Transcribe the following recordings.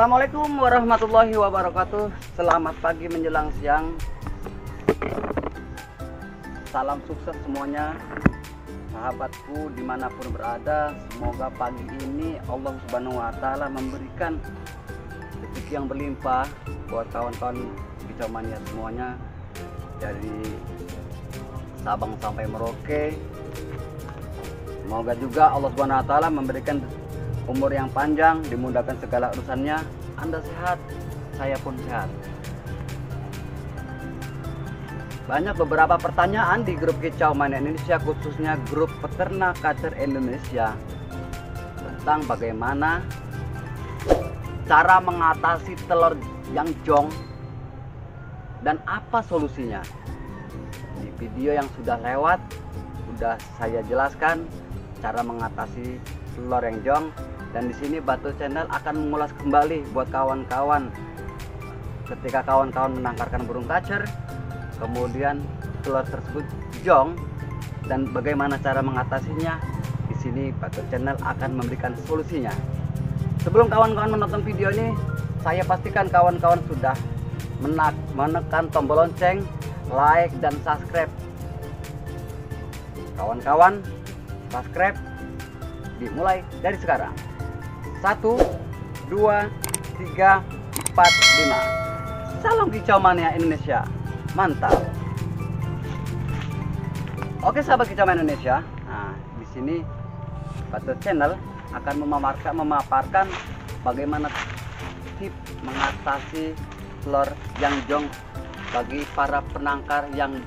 Assalamualaikum warahmatullahi wabarakatuh. Selamat pagi menjelang siang. Salam sukses semuanya, sahabatku dimanapun berada. Semoga pagi ini Allah Subhanahu wa Ta'ala memberikan rezeki yang berlimpah buat kawan-kawan Kicau Mania semuanya, dari Sabang sampai Merauke. Semoga juga Allah Subhanahu wa Ta'ala memberikan umur yang panjang, dimudahkan segala urusannya. Anda sehat, saya pun sehat. Banyak beberapa pertanyaan di grup Kicau Mania Indonesia, khususnya grup peternak kacer Indonesia, tentang bagaimana cara mengatasi telur yang jong dan apa solusinya. Di video yang sudah lewat sudah saya jelaskan cara mengatasi telur yang jong, dan di sini Batu Channel akan mengulas kembali buat kawan-kawan ketika kawan-kawan menangkarkan burung kacer, kemudian telur tersebut jong dan bagaimana cara mengatasinya. Di sini Batu Channel akan memberikan solusinya. Sebelum kawan-kawan menonton video ini, saya pastikan kawan-kawan sudah menekan tombol lonceng, like dan subscribe. Kawan-kawan, subscribe dimulai dari sekarang. 1, 2, 3, 4, 5. Salam Kicau Mania Indonesia, mantap. Oke sahabat Kicau Mania Indonesia, nah di sini Batu Channel akan memaparkan bagaimana tips mengatasi telur yang jong bagi para penangkar yang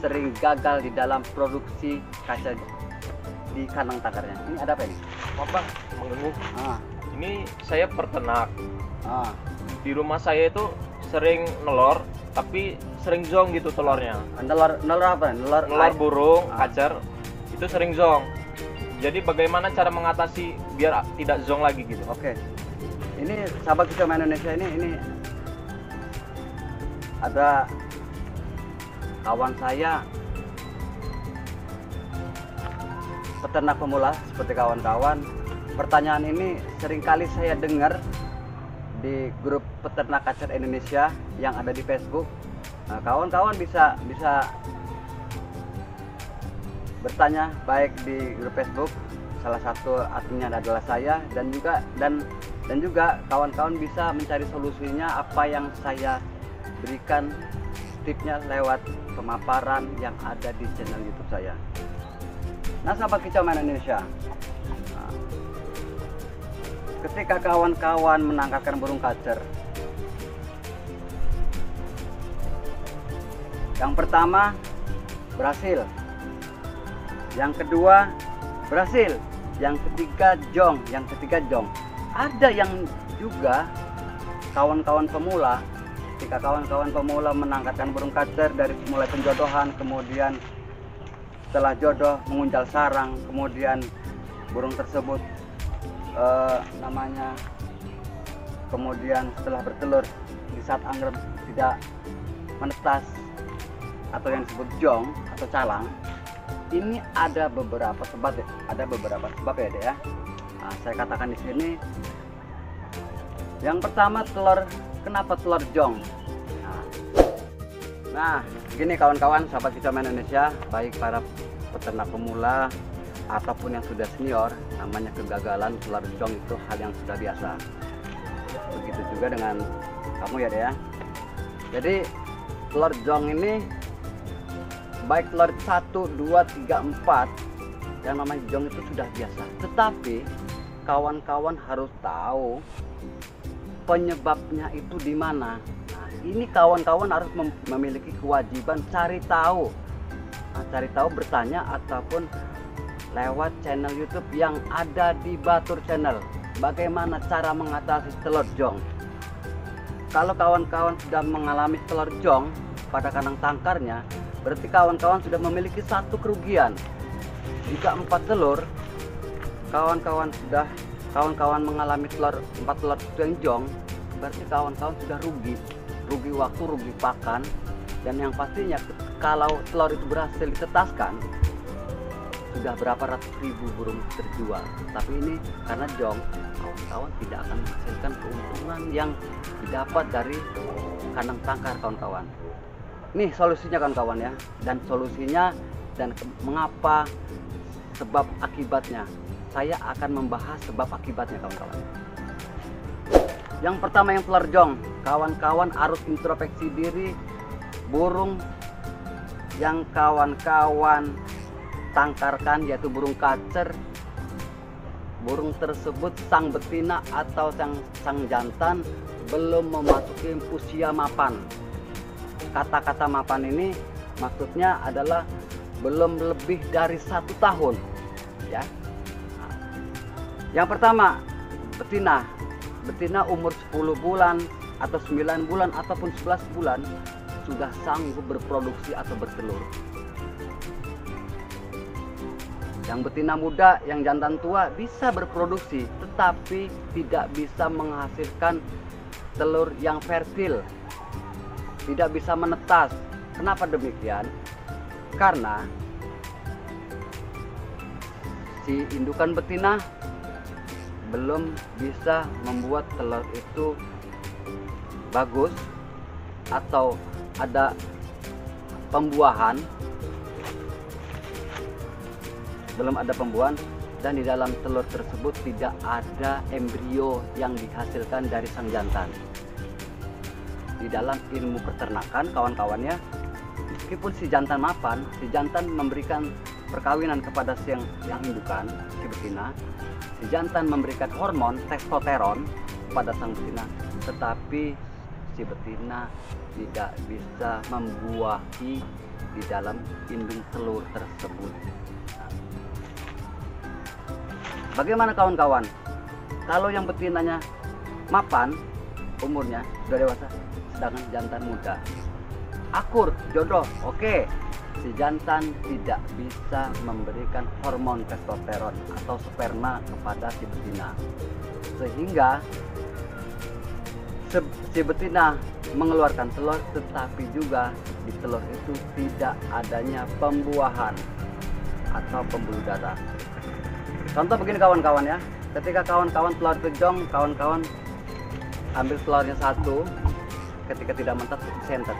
sering gagal di dalam produksi kaca di kandang tangkarnya. Ini ada apa ini? Apa mengganggu? Ini saya peternak. Di rumah saya itu sering nelor, tapi sering zong gitu telurnya. Nelor apa? Nelor burung kacer itu sering zong. Jadi bagaimana cara mengatasi biar tidak zong lagi gitu? Oke. Ini sahabat Kicau Mania Indonesia, ini ada kawan saya peternak pemula seperti kawan-kawan. Pertanyaan ini seringkali saya dengar di grup peternak kacer Indonesia yang ada di Facebook. Nah, kawan-kawan bisa bertanya baik di grup Facebook, salah satu adminnya adalah saya, dan juga kawan-kawan bisa mencari solusinya apa yang saya berikan tipsnya lewat pemaparan yang ada di channel YouTube saya. Nah sahabat Kicau Mania Indonesia, ketika kawan-kawan menangkapkan burung kacer, yang pertama berhasil, yang kedua berhasil, yang ketiga jong. Ada yang juga kawan-kawan pemula, ketika kawan-kawan pemula menangkapkan burung kacer dari mulai penjodohan, kemudian setelah jodoh mengunjal sarang, kemudian burung tersebut kemudian setelah bertelur di saat anggrek tidak menetas atau yang disebut jong atau calang. Ini ada beberapa sebab ya deh ya. Nah, saya katakan di sini. Yang pertama, kenapa telur jong? Nah, gini kawan-kawan sahabat Kicau Mania Indonesia, baik para peternak pemula ataupun yang sudah senior, namanya kegagalan telur jong itu hal yang sudah biasa. Begitu juga dengan kamu ya deh ya. Jadi telur jong ini baik telur 1, 2, 3, 4 yang namanya jong itu sudah biasa. Tetapi kawan-kawan harus tahu penyebabnya itu di mana. Nah, ini kawan-kawan harus memiliki kewajiban cari tahu. Nah, cari tahu bertanya ataupun lewat channel YouTube yang ada di Batur Channel. Bagaimana cara mengatasi telur jong? Kalau kawan-kawan sudah mengalami telur jong pada kandang tangkarnya, berarti kawan-kawan sudah memiliki satu kerugian. Jika 4 telur, kawan-kawan mengalami 4 telur yang jong, berarti kawan-kawan sudah rugi waktu, rugi pakan, dan yang pastinya kalau telur itu berhasil ditetaskan, sudah berapa ratus ribu burung terjual. Tapi ini karena jong, kawan-kawan tidak akan menghasilkan keuntungan yang didapat dari kandang tangkar kawan-kawan. Nih solusinya kawan-kawan ya, dan solusinya dan mengapa, sebab akibatnya. Saya akan membahas sebab akibatnya kawan-kawan. Yang pertama yang telur jong, kawan-kawan harus introspeksi diri. Burung yang kawan-kawan tangkarkan yaitu burung kacer, burung tersebut sang betina atau sang jantan belum memasuki usia mapan. Kata-kata mapan ini maksudnya adalah belum lebih dari 1 tahun ya. Yang pertama, betina umur 10 bulan atau 9 bulan ataupun 11 bulan sudah sanggup berproduksi atau bertelur. Yang betina muda, yang jantan tua bisa berproduksi, tetapi tidak bisa menghasilkan telur yang fertil, tidak bisa menetas. Kenapa demikian? Karena si indukan betina belum bisa membuat telur itu bagus atau ada pembuahan, belum ada pembuahan, dan di dalam telur tersebut tidak ada embrio yang dihasilkan dari sang jantan. Di dalam ilmu peternakan kawan-kawannya, meskipun si jantan mapan, si jantan memberikan perkawinan kepada si yang indukan, si betina, si jantan memberikan hormon testosteron kepada sang betina, tetapi si betina tidak bisa membuahi di dalam indung telur tersebut. Bagaimana kawan-kawan? Kalau yang betinanya mapan, umurnya sudah dewasa, sedangkan jantan muda, akur, jodoh, oke. Si jantan tidak bisa memberikan hormon testosteron atau sperma kepada si betina, sehingga si betina mengeluarkan telur, tetapi juga di telur itu tidak adanya pembuahan atau pembuluh darah. Contoh begini kawan-kawan ya, ketika kawan-kawan telur kejong, kawan-kawan ambil telurnya satu, ketika tidak mentas di center.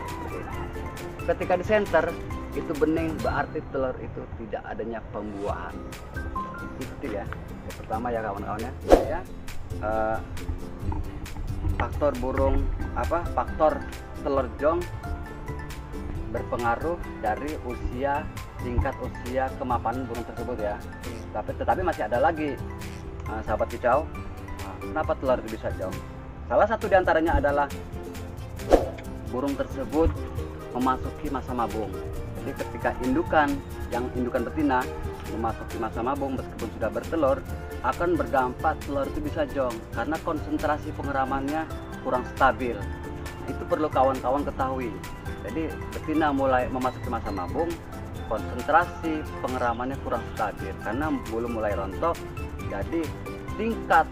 Ketika di center itu bening, berarti telur itu tidak adanya pembuahan. Itu ya, yang pertama ya kawan-kawan ya. Faktor burung faktor telur jong berpengaruh dari tingkat usia kemapanan burung tersebut ya. Tetapi masih ada lagi sahabat kicau, kenapa telur itu bisa jong? Salah satu diantaranya adalah burung tersebut memasuki masa mabung. Jadi ketika indukan betina memasuki masa mabung, meskipun sudah bertelur, akan berdampak telur itu bisa jong karena konsentrasi pengeramannya kurang stabil. Itu perlu kawan-kawan ketahui. Jadi betina mulai memasuki masa mabung, konsentrasi pengeramannya kurang stabil karena belum mulai rontok. Jadi tingkat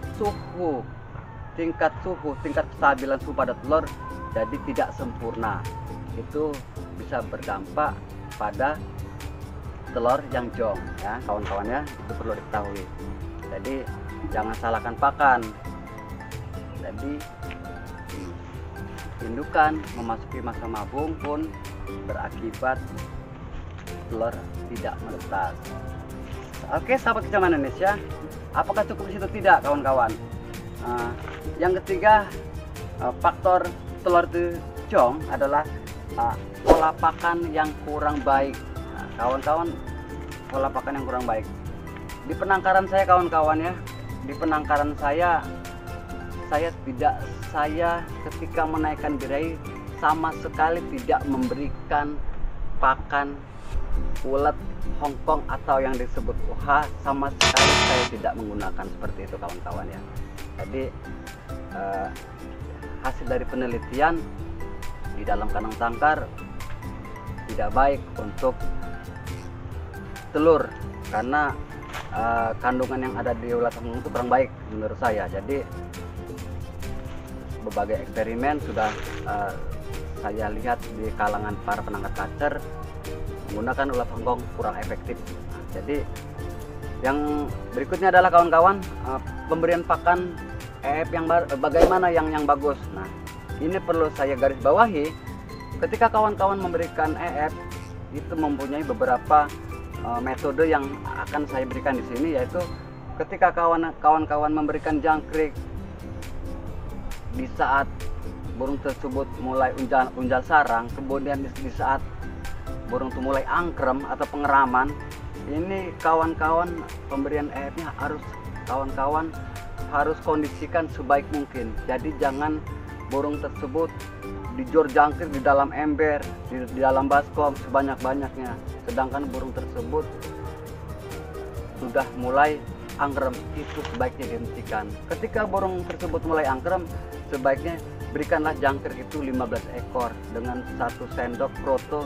kestabilan suhu pada telur jadi tidak sempurna. Itu bisa berdampak pada telur yang jong ya kawan-kawan ya, itu perlu diketahui. Jadi jangan salahkan pakan. Jadi indukan memasuki masa mabung pun berakibat telur tidak menetas. Oke sahabat kicau Indonesia, apakah cukup di situ? Tidak kawan-kawan. Yang ketiga, faktor telur itu jong adalah pola pakan yang kurang baik. Kawan-kawan, pola pakan yang kurang baik di penangkaran saya kawan-kawan ya, di penangkaran saya ketika menaikkan gerai sama sekali tidak memberikan pakan ulet Hongkong atau yang disebut UH, sama sekali saya tidak menggunakan seperti itu kawan-kawan ya. Jadi hasil dari penelitian di dalam kandang tangkar tidak baik untuk telur karena kandungan yang ada di ulat Hongkong itu kurang baik menurut saya. Jadi berbagai eksperimen sudah saya lihat di kalangan para penangkar kacer menggunakan ulat Hongkong kurang efektif. Jadi Yang berikutnya adalah kawan-kawan, pemberian pakan EF yang bagaimana yang bagus. Nah, ini perlu saya garis bawahi. Ketika kawan-kawan memberikan EF itu mempunyai beberapa metode yang akan saya berikan di sini, yaitu ketika kawan-kawan memberikan jangkrik di saat burung tersebut mulai unjal sarang, kemudian di saat burung itu mulai angkrem atau pengeraman, ini kawan-kawan pemberian EF-nya kawan-kawan harus kondisikan sebaik mungkin. Jadi jangan burung tersebut dijor jangkrik di dalam ember, di dalam baskom sebanyak-banyaknya, sedangkan burung tersebut sudah mulai angkrem. Itu sebaiknya dihentikan. Ketika burung tersebut mulai angkrem, sebaiknya berikanlah jangkrik itu 15 ekor dengan 1 sendok proto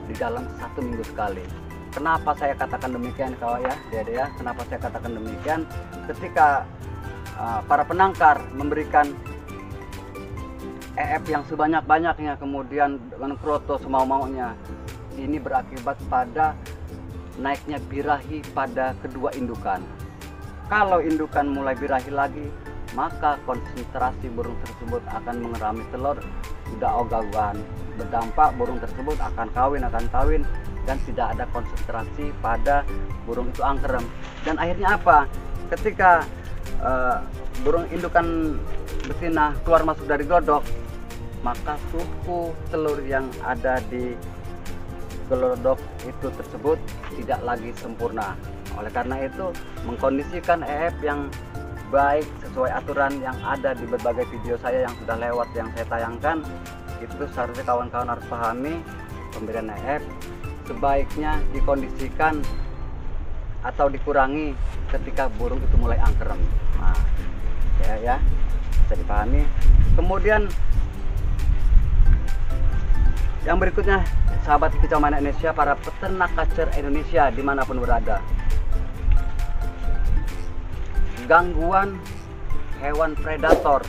di dalam 1 minggu sekali. Kenapa saya katakan demikian kawan ya, Dede ya? Kenapa saya katakan demikian? Ketika para penangkar memberikan EF yang sebanyak-banyaknya, kemudian dengan proto semau-maunya, ini berakibat pada naiknya birahi pada kedua indukan. Kalau indukan mulai birahi lagi, maka konsentrasi burung tersebut akan mengerami telur sudah ogah-ogahan. Berdampak burung tersebut akan kawin dan tidak ada konsentrasi pada burung itu angkrem. Dan akhirnya apa? Ketika burung indukan betina keluar masuk dari glodok, maka suhu telur yang ada di glodok itu tersebut tidak lagi sempurna. Oleh karena itu, mengkondisikan EF yang baik sesuai aturan yang ada di berbagai video saya yang sudah lewat, yang saya tayangkan, itu seharusnya kawan-kawan harus pahami. Pemberian EF sebaiknya dikondisikan atau dikurangi ketika burung itu mulai angkrem. Nah, ya bisa dipahami. Kemudian yang berikutnya, sahabat Kicau Mainan Indonesia, para peternak kacer Indonesia dimanapun berada, gangguan hewan predator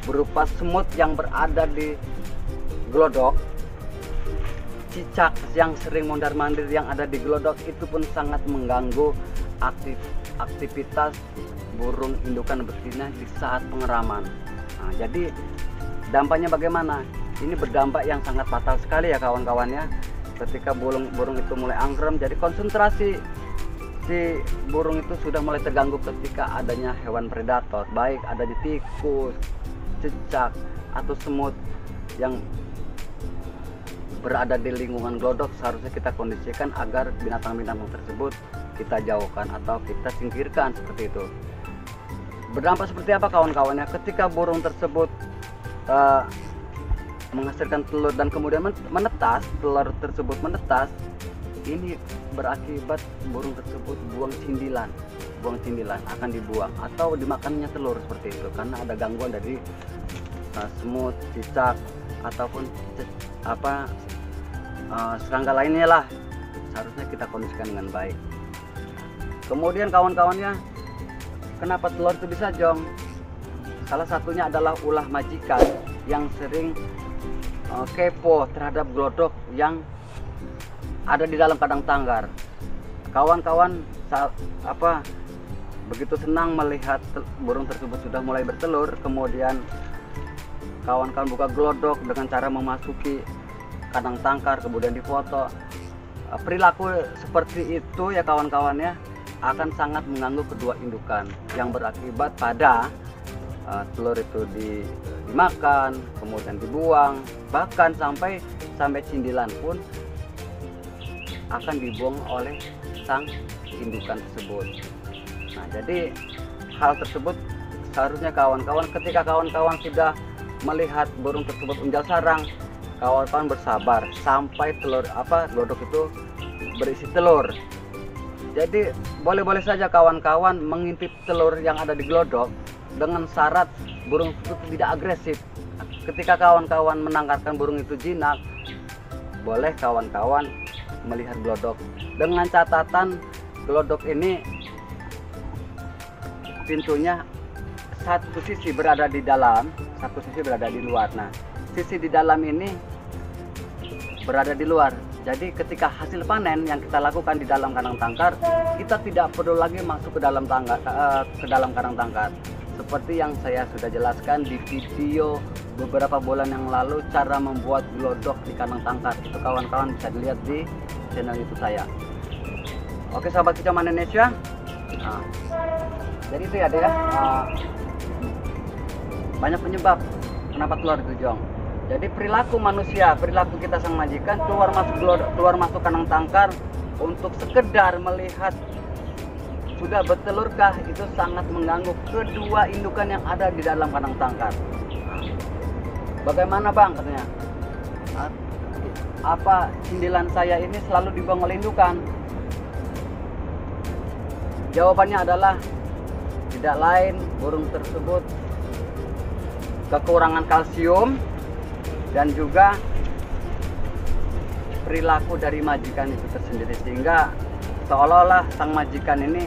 berupa semut yang berada di glodok, cicak yang sering mondar-mandir yang ada di glodok, itu pun sangat mengganggu aktivitas burung indukan betina di saat pengeraman. Nah, jadi dampaknya bagaimana? Ini berdampak yang sangat fatal sekali ya kawan-kawannya. Ketika burung itu mulai angkrem, jadi konsentrasi si burung itu sudah mulai terganggu ketika adanya hewan predator, baik adanya tikus, cicak, atau semut yang berada di lingkungan glodok. Seharusnya kita kondisikan agar binatang-binatang tersebut kita jauhkan atau kita singkirkan, seperti itu. Berdampak seperti apa kawan-kawannya? Ketika burung tersebut menghasilkan telur dan kemudian menetas, telur tersebut menetas, ini berakibat burung tersebut buang cindilan akan dibuang atau dimakannya telur, seperti itu, karena ada gangguan dari semut, cicak, ataupun serangga lainnya lah. Seharusnya kita kondisikan dengan baik. Kemudian kawan-kawannya, kenapa telur itu bisa jong? Salah satunya adalah ulah majikan yang sering kepo terhadap glodok yang ada di dalam kandang tanggar. Kawan-kawan begitu senang melihat burung tersebut sudah mulai bertelur, kemudian kawan-kawan buka glodok dengan cara memasuki kandang tangkar, kemudian difoto. Perilaku seperti itu ya kawan-kawannya akan sangat mengganggu kedua indukan, yang berakibat pada telur itu dimakan, kemudian dibuang, bahkan sampai cindilan pun akan dibuang oleh sang indukan tersebut. Nah, jadi hal tersebut seharusnya kawan-kawan, ketika kawan-kawan sudah melihat burung tersebut unjal sarang, kawan-kawan bersabar sampai glodok itu berisi telur. Jadi boleh-boleh saja kawan-kawan mengintip telur yang ada di glodok dengan syarat burung itu tidak agresif. Ketika kawan-kawan menangkarkan burung itu jinak, boleh kawan-kawan melihat glodok dengan catatan glodok ini pintunya satu sisi berada di dalam, satu sisi berada di luar. Nah, sisi di dalam ini berada di luar, Jadi ketika hasil panen yang kita lakukan di dalam kandang tangkar, kita tidak perlu lagi masuk ke dalam kandang tangkar. Seperti yang saya sudah jelaskan di video beberapa bulan yang lalu, cara membuat glodok di kandang tangkar. Itu kawan-kawan bisa dilihat di channel YouTube saya. Oke sahabat kicau mana Indonesia. Nah, jadi itu ya deh ya. Banyak penyebab kenapa keluar itu jong. Jadi perilaku manusia, perilaku kita sang majikan keluar masuk kandang tangkar untuk sekedar melihat sudah bertelurkah, itu sangat mengganggu kedua indukan yang ada di dalam kandang tangkar. Bagaimana bang katanya? Apa sindilan saya ini selalu dibuang oleh indukan? Jawabannya adalah tidak lain burung tersebut kekurangan kalsium dan juga perilaku dari majikan itu tersendiri, sehingga seolah-olah sang majikan ini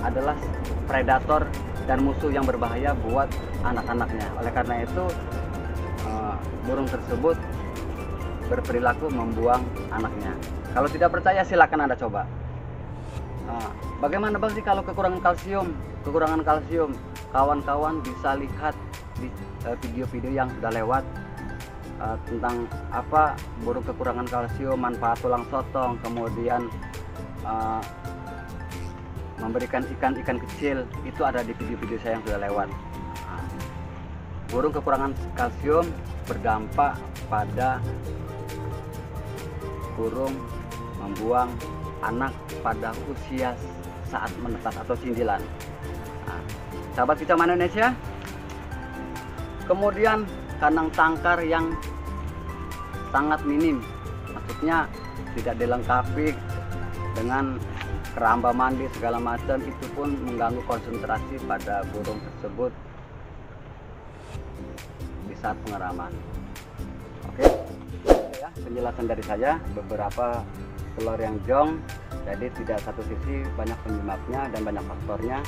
adalah predator dan musuh yang berbahaya buat anak-anaknya. Oleh karena itu burung tersebut berperilaku membuang anaknya. Kalau tidak percaya silakan Anda coba. Bagaimana bang sih kalau kekurangan kalsium? Kekurangan kalsium, kawan-kawan bisa lihat di video-video yang sudah lewat tentang apa burung kekurangan kalsium, manfaat tulang sotong, kemudian memberikan ikan kecil, itu ada di video-video saya yang sudah lewat. Burung kekurangan kalsium berdampak pada burung membuang anak pada usia saat menetas atau sindilan. Sahabat kicau mana Indonesia. Kemudian kandang tangkar yang sangat minim, maksudnya tidak dilengkapi dengan keramba mandi segala macam, itu pun mengganggu konsentrasi pada burung tersebut di saat pengeraman. Oke ya, penjelasan dari saya beberapa telur yang jong. Jadi tidak satu sisi, banyak penyebabnya dan banyak faktornya.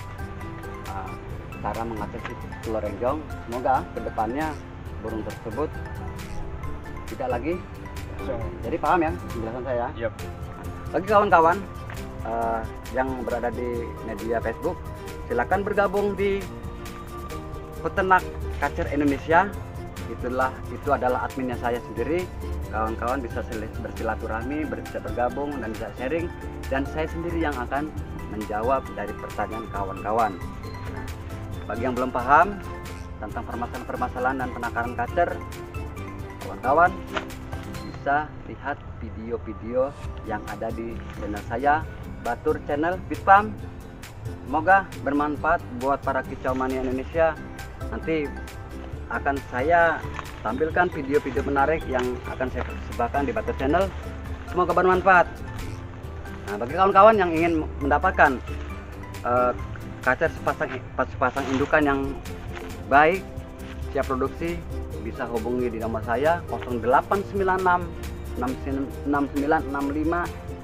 Cara mengatasi telur yang jong, semoga kedepannya burung tersebut tidak lagi. Jadi paham ya penjelasan saya? Yep. Bagi kawan-kawan yang berada di media Facebook, silakan bergabung di Peternak Kacer Indonesia. Itu adalah adminnya saya sendiri. Kawan-kawan bisa bersilaturahmi, bisa bergabung dan bisa sharing, dan saya sendiri yang akan menjawab dari pertanyaan kawan-kawan. Bagi yang belum paham tentang permasalahan dan penangkaran kacer, kawan-kawan bisa lihat video-video yang ada di channel saya, Batur Channel Bitpam. Semoga bermanfaat buat para kicau mania Indonesia. Nanti akan saya tampilkan video-video menarik yang akan saya persembahkan di Batur Channel. Semoga bermanfaat. Nah, bagi kawan-kawan yang ingin mendapatkan kacer sepasang indukan yang baik, siap produksi, bisa hubungi di nomor saya 0896 6965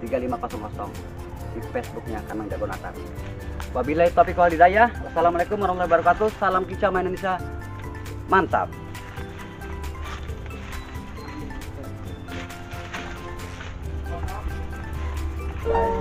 3500 di Facebooknya Kandang Jago Natar. Wabillahi taufiq wal hidayah. Wassalamualaikum warahmatullahi wabarakatuh. Salam kicau Indonesia. Mantap. Bye.